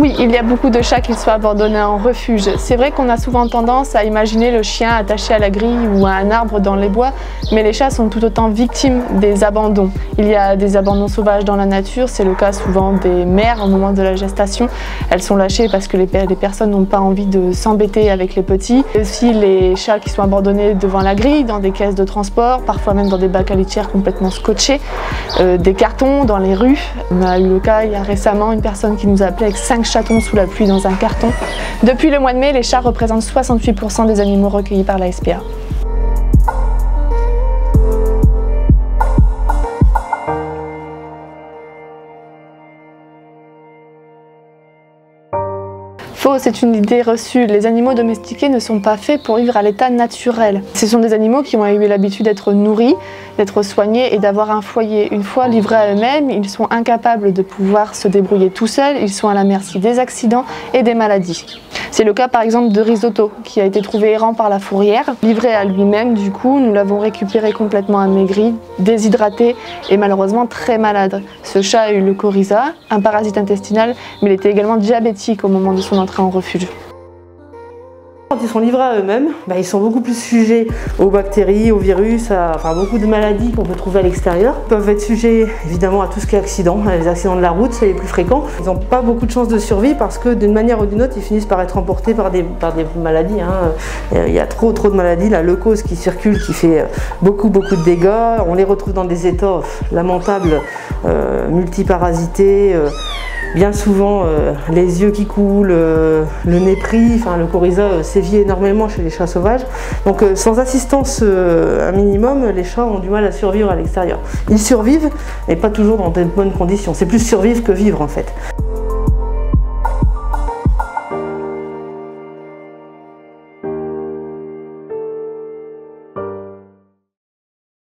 Oui, il y a beaucoup de chats qui soient abandonnés en refuge. C'est vrai qu'on a souvent tendance à imaginer le chien attaché à la grille ou à un arbre dans les bois, mais les chats sont tout autant victimes des abandons. Il y a des abandons sauvages dans la nature, c'est le cas souvent des mères au moment de la gestation. Elles sont lâchées parce que les personnes n'ont pas envie de s'embêter avec les petits. Et aussi les chats qui sont abandonnés devant la grille, dans des caisses de transport, parfois même dans des bacs à litière complètement scotchés, des cartons dans les rues. On a eu le cas il y a récemment, une personne qui nous a appelé avec 5 chatons sous la pluie dans un carton. Depuis le mois de mai, les chats représentent 68% des animaux recueillis par la SPA. Faux, c'est une idée reçue. Les animaux domestiqués ne sont pas faits pour vivre à l'état naturel. Ce sont des animaux qui ont eu l'habitude d'être nourris, d'être soignés et d'avoir un foyer. Une fois livrés à eux-mêmes, ils sont incapables de pouvoir se débrouiller tout seuls, ils sont à la merci des accidents et des maladies. C'est le cas par exemple de Risotto, qui a été trouvé errant par la fourrière. Livré à lui-même, du coup, nous l'avons récupéré complètement amaigri, déshydraté et malheureusement très malade. Ce chat a eu le coryza, un parasite intestinal, mais il était également diabétique au moment de son entrée en refuge. Quand ils sont livrés à eux-mêmes, ils sont beaucoup plus sujets aux bactéries, aux virus, enfin beaucoup de maladies qu'on peut trouver à l'extérieur. Ils peuvent être sujets évidemment à tout ce qui est accident. Les accidents de la route, c'est les plus fréquents. Ils n'ont pas beaucoup de chances de survie parce que d'une manière ou d'une autre, ils finissent par être emportés par des maladies. Il y a trop de maladies. La leucose qui circule, qui fait beaucoup de dégâts. On les retrouve dans des états lamentables, multiparasités. Bien souvent, les yeux qui coulent, le nez pris, le coryza sévit énormément chez les chats sauvages. Donc sans assistance un minimum, les chats ont du mal à survivre à l'extérieur. Ils survivent, mais pas toujours dans de bonnes conditions. C'est plus survivre que vivre en fait.